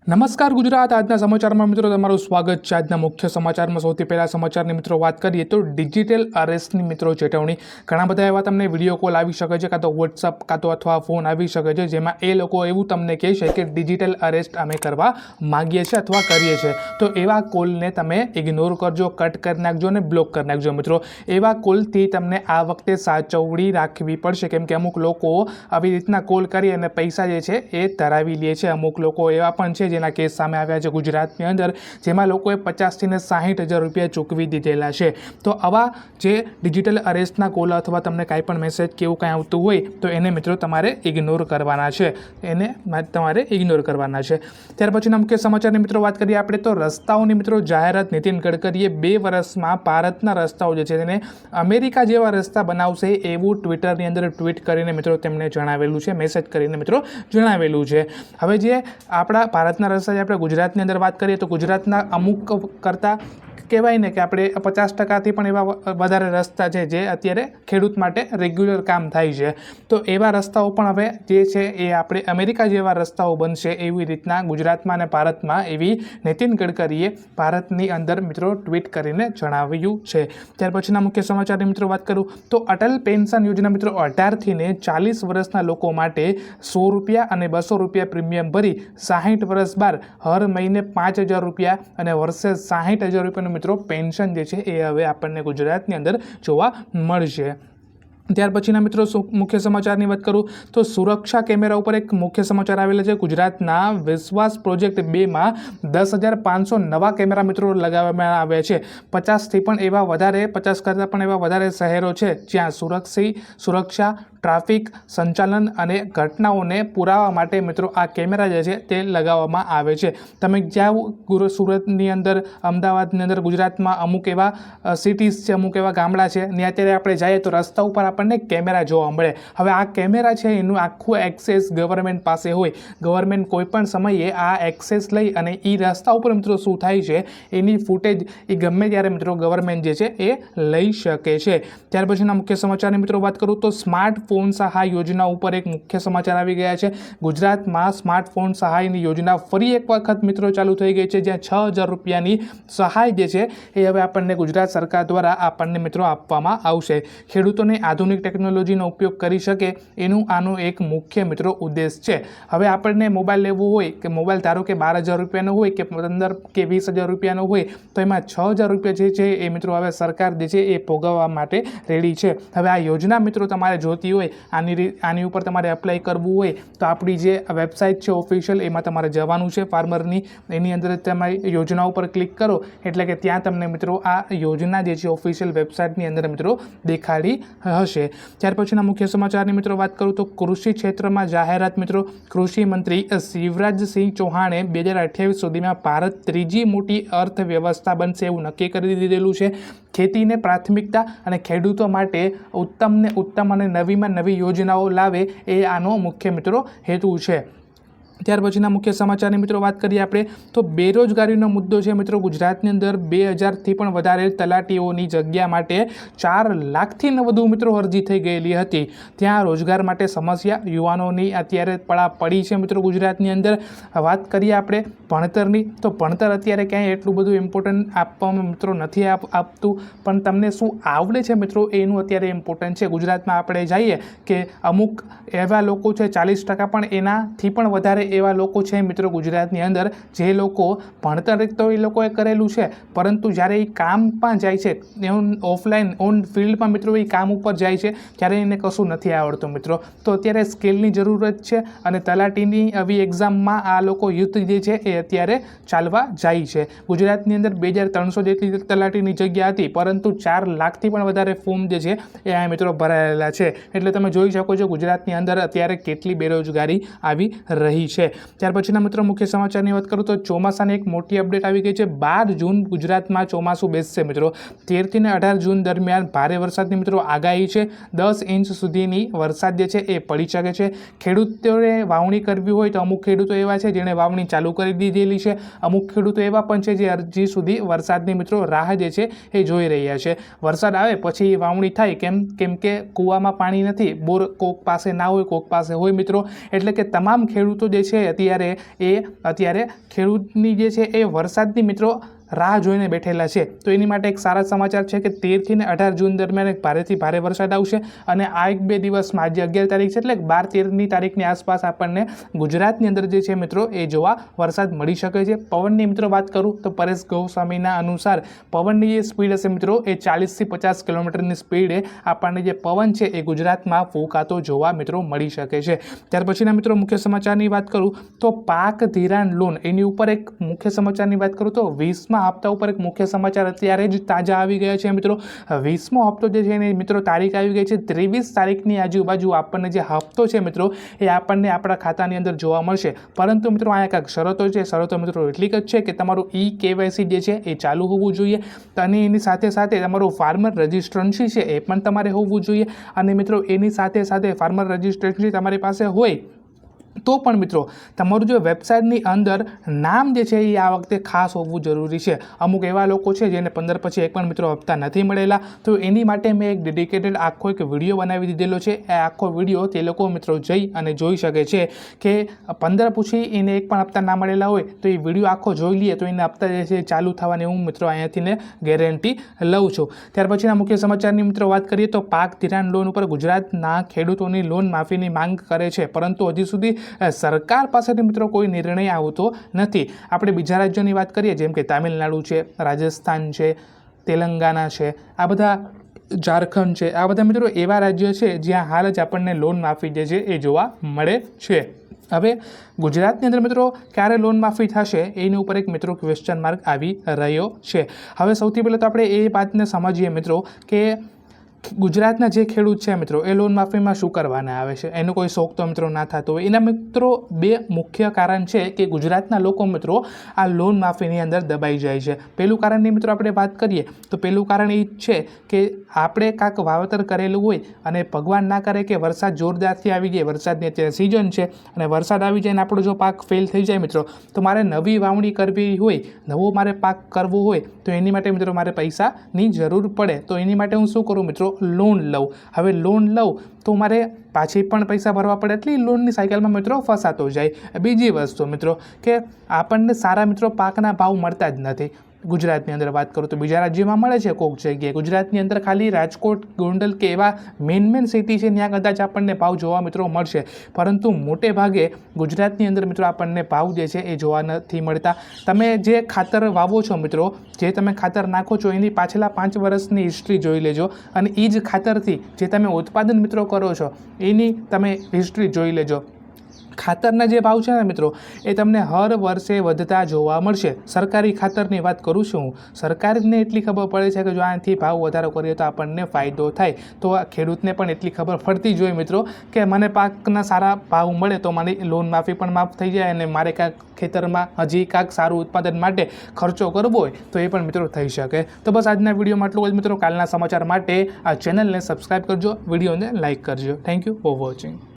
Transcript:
નમસ્કાર ગુજરાત આજના સમાચારમાં મિત્રો તમારું સ્વાગત છે। આજના મુખ્ય સમાચારમાં સૌથી પહેલા સમાચારની મિત્રો વાત કરીએ તો ડિજિટલ અરેસ્ટની મિત્રો ચેતવણી। ઘણા બધા એવા તમને વિડીયો કોલ આવી શકે છે, કાં તો વોટ્સઅપ કાં તો અથવા ફોન આવી શકે છે, જેમાં એ લોકો એવું તમને કહે છે કે ડિજિટલ અરેસ્ટ અમે કરવા માગીએ છીએ અથવા કરીએ છીએ। તો એવા કોલને તમે ઇગ્નોર કરજો, કટ કરી નાખજો અને બ્લોક કરી નાખજો મિત્રો। એવા કોલથી તમને આ વખતે સાચવણી રાખવી પડશે, કેમ કે અમુક લોકો આવી રીતના કોલ કરી અને પૈસા જે છે એ ધરાવી લે છે। અમુક લોકો એવા પણ છે જેના કેસ સામે આવ્યા છે ગુજરાતની અંદર, જેમાં લોકોએ 50,000 થી 60,000 રૂપિયા ચૂકવી દીધેલા છે। તો આવા જે ડિજિટલ અરેસ્ટના કોલ અથવા તમને કાંઈ પણ મેસેજ કે એવું કાંઈ આવતું હોય તો એને મિત્રો તમારે ઇગ્નોર કરવાના છે, એને તમારે ઇગ્નોર કરવાના છે। ત્યાર પછીના મુખ્ય સમાચારની મિત્રો વાત કરીએ આપણે તો રસ્તાઓની મિત્રો જાહેરાત। નીતિન ગડકરીએ 2 વર્ષમાં ભારતના રસ્તાઓ જે છે તેને અમેરિકા જેવા રસ્તા બનાવશે એવું ટ્વિટરની અંદર ટ્વીટ કરીને મિત્રો તેમણે જણાવેલું છે, મેસેજ કરીને મિત્રો જણાવેલું છે। હવે જે આપણા ભારતના રસ્તા જે આપણે ગુજરાતની અંદર વાત કરીએ તો ગુજરાતના અમુક કરતાં કહેવાય ને કે આપણે 50%થી પણ એવા વધારે રસ્તા છે જે અત્યારે ખેડૂત માટે રેગ્યુલર કામ થાય છે। તો એવા રસ્તાઓ પણ હવે જે છે એ આપણે અમેરિકા જેવા રસ્તાઓ બનશે એવી રીતના ગુજરાતમાં અને ભારતમાં એવી નીતિન ગડકરીએ ભારતની અંદર મિત્રો ટ્વીટ કરીને જણાવ્યું છે। ત્યાર પછીના મુખ્ય સમાચારની મિત્રો વાત કરું તો અટલ પેન્શન યોજના મિત્રો 18થી 40 વર્ષના લોકો માટે ₹100 અને ₹200 પ્રીમિયમ ભરી 60 વર્ષ બાદ હર મહિને 5,000 રૂપિયા અને વર્ષે 60,000 રૂપિયાનું મિત્રો પેન્શન જે છે એ હવે આપણને ગુજરાતની અંદર જોવા મળશે। ત્યાર પછીના મિત્રો મુખ્ય સમાચારની વાત કરું તો સુરક્ષા કેમેરા ઉપર એક મુખ્ય સમાચાર આવેલા છે। ગુજરાતના વિશ્વાસ પ્રોજેક્ટ 2માં 10,500 નવા કેમેરા મિત્રો લગાવવામાં આવ્યા છે। 50થી પણ એવા વધારે 50 કરતાં પણ એવા વધારે શહેરો છે જ્યાં સુરક્ષા ટ્રાફિક સંચાલન અને ઘટનાઓને પુરાવા માટે મિત્રો આ કેમેરા જે છે તે લગાવવામાં આવે છે। તમે જ્યાં સુરતની અંદર, અમદાવાદની અંદર, ગુજરાતમાં અમુક એવા સિટીઝ છે, અમુક એવા ગામડા છે, ત્યાં અત્યારે આપણે જઈએ તો રસ્તા ઉપર આપણને કેમેરા જોવા મળે। હવે આ કેમેરા છે એનું આખું એક્સેસ ગવર્મેન્ટ પાસે હોય। ગવર્મેન્ટ કોઈ પણ સમયે આ એક્સેસ લઈ અને એ રસ્તા ઉપર મિત્રો શું થાય છે એની ફૂટેજ એ ગમે ત્યારે મિત્રો ગવર્મેન્ટ જે છે એ લઈ શકે છે। ત્યાર પછીના મુખ્ય સમાચારની મિત્રો વાત કરું તો સ્માર્ટફોન સહાય યોજના ઉપર એક મુખ્ય સમાચાર આવી ગયા છે। ગુજરાતમાં સ્માર્ટફોન સહાયની યોજના ફરી એક વખત મિત્રો ચાલુ થઈ ગઈ છે, જ્યાં 6,000 રૂપિયાની સહાય જે છે એ હવે આપણને ગુજરાત સરકાર દ્વારા આપણને મિત્રો આપવામાં આવશે। ખેડૂતોને આધુનિક ટેકનોલોજીનો ઉપયોગ કરી શકે એનું આનો એક મુખ્ય મિત્રો ઉદ્દેશ છે। હવે આપણને મોબાઈલ લેવો હોય કે મોબાઈલ ધારો કે 12,000 રૂપિયાનો હોય કે 15 કે 20,000 રૂપિયાનો હોય તો એમાં 6,000 રૂપિયા જે છે એ મિત્રો હવે સરકાર જે છે એ ભોગવવા માટે રેડી છે। હવે આ યોજના મિત્રો તમારે જોતી હોય, આની ઉપર તમારે એપ્લાય કરવું હોય તો આપણી જે વેબસાઇટ છે ઓફિશિયલ, એમાં તમારે જવાનું છે ફાર્મરની, એની અંદર તમારી યોજના ઉપર ક્લિક કરો એટલે કે ત્યાં તમને મિત્રો આ યોજના જે છે ઓફિશિયલ વેબસાઇટની અંદર મિત્રો દેખાડી હશે। ત્યાર પછીના મુખ્ય સમાચારની મિત્રો વાત કરું તો કૃષિ ક્ષેત્રમાં જાહેરાત મિત્રો। કૃષિ મંત્રી શિવરાજસિંહ ચૌહાણે 2028 સુધીમાં ભારત ત્રીજી મોટી અર્થવ્યવસ્થા બનશે એવું નક્કી કરી દીધેલું છે। ખેતીને પ્રાથમિકતા અને ખેડૂતો માટે ઉત્તમ અને નવીમાં નવી યોજનાઓ લાવે એ આનો મુખ્ય મિત્રો હેતુ છે। ત્યાર પછીના મુખ્ય સમાચારની મિત્રો વાત કરીએ આપણે તો બેરોજગારીનો મુદ્દો છે મિત્રો। ગુજરાતની અંદર 2,000થી પણ વધારે તલાટીઓની જગ્યા માટે 4 લાખથી વધુ મિત્રો અરજી થઈ ગયેલી હતી। ત્યાં રોજગાર માટે સમસ્યા યુવાનોની અત્યારે પડી છે મિત્રો ગુજરાતની અંદર। વાત કરીએ આપણે ભણતરની તો ભણતર અત્યારે ક્યાંય એટલું બધું ઇમ્પોર્ટન્ટ આપવામાં મિત્રો નથી આપતું, પણ તમને શું આવડે છે મિત્રો એનું અત્યારે ઇમ્પોર્ટન્ટ છે। ગુજરાતમાં આપણે જઈએ કે અમુક એવા લોકો છે 40% પણ એનાથી પણ વધારે એવા લોકો છે મિત્રો ગુજરાતની અંદર જે લોકો ભણતર તો એ લોકોએ કરેલું છે, પરંતુ જ્યારે એ કામમાં જાય છે ઓફલાઈન ઓન ફિલ્ડમાં મિત્રો એ કામ ઉપર જાય છે ત્યારે એને કશું નથી આવડતું મિત્રો। તો અત્યારે સ્કિલની જરૂરત છે અને તલાટીની આવી એક્ઝામમાં આ લોકો યુદ્ધ જે છે એ અત્યારે ચાલવા જાય છે। ગુજરાતની અંદર 2,300 જેટલી તલાટીની જગ્યા હતી, પરંતુ 4 લાખથી પણ વધારે ફોર્મ જે છે એ આ મિત્રો ભરાયેલા છે। એટલે તમે જોઈ શકો છો ગુજરાતની અંદર અત્યારે કેટલી બેરોજગારી આવી રહી છે। ત્યાર પછીના મિત્રો મુખ્ય સમાચારની વાત કરું તો ચોમાસાની એક મોટી અપડેટ આવી ગઈ છે। 12 જૂન ગુજરાતમાં ચોમાસું બેસશે મિત્રો। 13 થી 18 જૂન દરમિયાન ભારે વરસાદની મિત્રો આગાહી છે। 10 ઇંચ સુધીની વરસાદ જે છે એ પડી શકે છે। ખેડૂતોએ વાવણી કરવી હોય તો અમુક ખેડૂતો એવા છે જેણે વાવણી ચાલુ કરી દીધેલી છે, અમુક ખેડૂતો એવા પણ છે જે હજી સુધી વરસાદની મિત્રો રાહ જે છે એ જોઈ રહ્યા છે। વરસાદ આવે પછી વાવણી થાય, કેમ કે કૂવામાં પાણી નથી, બોર કોક પાસે ના હોય, કોક પાસે હોય મિત્રો, એટલે કે તમામ ખેડૂતો જે છે છે અત્યારે ખેડૂતની જે છે એ વરસાદની મિત્રો રાહ જોઈને બેઠેલા છે. તો એની માટે એક સારા સમાચાર છે કે 13 થી 18 જૂન દરમિયાન એક ભારેથી ભારે વરસાદ આવશે અને આ 1-2 દિવસમાં આજે 11 તારીખ છે એટલે 12-13ની તારીખની આસપાસ આપણને ગુજરાતની અંદર જે છે મિત્રો એ જોવા વરસાદ મળી શકે છે. પવનની મિત્રો વાત કરું તો પરેશ ગોસ્વામીના અનુસાર પવનની જે સ્પીડ હશે મિત્રો એ 40 થી 50 કિલોમીટરની સ્પીડે આપણને જે પવન છે એ ગુજરાતમાં ફૂંકાતો જોવા મિત્રો મળી શકે છે. ત્યાર પછીના મિત્રો મુખ્ય સમાચારની વાત કરું તો પાક ધિરાણ લોન એની ઉપર એક મુખ્ય સમાચારની વાત કરું તો 20મા હપ્તા ઉપર એક મુખ્ય સમાચાર અત્યારે જ તાજા આવી ગયા છે મિત્રો. 20મો હપ્તો જે છે એની મિત્રો તારીખ આવી ગઈ છે 23 તારીખની આજુબાજુ આપણને જે હપ્તો છે મિત્રો એ આપણને આપણા ખાતાની અંદર જોવા મળશે. પરંતુ મિત્રો અહીંયા કાંઈક શરતો છે. શરતો મિત્રો એટલી જ છે કે તમારું KYC જે છે એ ચાલુ હોવું જોઈએ અને એની સાથે સાથે તમારું ફાર્મર રજિસ્ટ્રેશન છે એ પણ તમારે હોવું જોઈએ અને મિત્રો એની સાથે સાથે ફાર્મર રજિસ્ટ્રેશન તમારી પાસે હોય તો પણ મિત્રો તમારું જો વેબસાઇટની અંદર નામ જે છે એ આ વખતે ખાસ હોવું જરૂરી છે. અમુક એવા લોકો છે જેને 15 પછી એક પણ મિત્રો હપ્તા નથી મળેલા. તો એની માટે મેં એક ડેડિકેટેડ આખો એક વિડીયો બનાવી દીધેલો છે. એ આખો વિડીયો તે લોકો મિત્રો જઈ અને જોઈ શકે છે કે 15 પછી એને એક પણ હપ્તા ના મળેલા હોય તો એ વિડીયો આખો જોઈ લઈએ તો એને હપ્તા જે છે ચાલુ થવાની હું મિત્રો અહીંયાથી ને ગેરંટી લઉં છું. ત્યાર પછીના મુખ્ય સમાચારની મિત્રો વાત કરીએ તો પાક ધિરાણ લોન ઉપર ગુજરાતના ખેડૂતોની લોન માફીની માંગ કરે છે પરંતુ હજી સુધી સરકાર પાસેથી મિત્રો કોઈ નિર્ણય આવતો નથી. આપણે બીજા રાજ્યોની વાત કરીએ જેમ કે તામિલનાડુ છે, રાજસ્થાન છે, તેલંગાણા છે, આ બધા ઝારખંડ છે, આ બધા મિત્રો એવા રાજ્યો છે જ્યાં હાલ જ આપણને લોન માફી જે છે એ જોવા મળે છે. હવે ગુજરાતની અંદર મિત્રો ક્યારે લોન માફી થશે એની ઉપર એક મિત્રો ક્વેશ્ચન માર્ક આવી રહ્યો છે. હવે સૌથી પહેલાં તો આપણે એ વાતને સમજીએ મિત્રો કે ગુજરાતના જે ખેડૂત છે મિત્રો એ લોન માફીમાં શું કરવાના આવે છે, એનો કોઈ શોખ તો મિત્રો ના થતો હોય. એના મિત્રો 2 મુખ્ય કારણ છે કે ગુજરાતના લોકો મિત્રો આ લોન માફીની અંદર દબાઈ જાય છે. પહેલું કારણની મિત્રો આપણે વાત કરીએ તો પહેલું કારણ એ છે કે આપણે કાંઈક વાવેતર કરેલું હોય અને ભગવાન ના કરે કે વરસાદ જોરદારથી આવી જાય, વરસાદની અત્યારે સિઝન છે અને વરસાદ આવી જાય અને આપણો જો પાક ફેલ થઈ જાય મિત્રો તો મારે નવી વાવણી કરવી હોય, નવો મારે પાક કરવો હોય તો એની માટે મિત્રો મારે પૈસાની જરૂર પડે. તો એની માટે હું શું કરું મિત્રો લોન લઉં. હવે લોન લઉં તો મારે પાછી પણ પૈસા ભરવા પડે એટલે લોનની સાયકલમાં મિત્રો ફસાતો જાય. બીજી વસ્તુ મિત્રો કે આપણને સારા મિત્રો પાકના ભાવ મળતા જ નથી. ગુજરાતની અંદર વાત કરું તો બીજા રાજ્યોમાં મળે છે કોઈક જગ્યાએ. ગુજરાતની અંદર ખાલી રાજકોટ, ગોંડલ કે એવા મેન સિટી છે ત્યાં કદાચ આપણને ભાવ જોવા મિત્રો મળશે પરંતુ મોટે ભાગે ગુજરાતની અંદર મિત્રો આપણને ભાવ જે છે એ જોવા નથી મળતા. તમે જે ખાતર વાવો છો મિત્રો, જે તમે ખાતર નાખો છો એની પાછલા 5 વર્ષની હિસ્ટ્રી જોઈ લેજો અને એ જ ખાતરથી જે તમે ઉત્પાદન મિત્રો કરો છો એની તમે હિસ્ટ્રી જોઈ લેજો. ખાતરના જે ભાવ છે ને મિત્રો એ તમને હર વર્ષે વધતા જોવા મળશે. સરકારી ખાતરની વાત કરું છું હું. સરકારને એટલી ખબર પડે છે કે જો આનાથી ભાવ વધારો કરીએ તો આપણને ફાયદો થાય. તો આ ખેડૂતને પણ એટલી ખબર પડતી જ હોય મિત્રો કે મને પાકના સારા ભાવ મળે તો મારી લોન માફી પણ માફ થઈ જાય અને મારે કાંઈક ખેતરમાં હજી કાંઈક સારું ઉત્પાદન માટે ખર્ચો કરવો હોય તો એ પણ મિત્રો થઈ શકે. તો બસ આજના વિડીયોમાં આટલું જ મિત્રો. કાલના સમાચાર માટે આ ચેનલને સબસ્ક્રાઈબ કરજો, વિડીયોને લાઇક કરજો. Thank you for watching.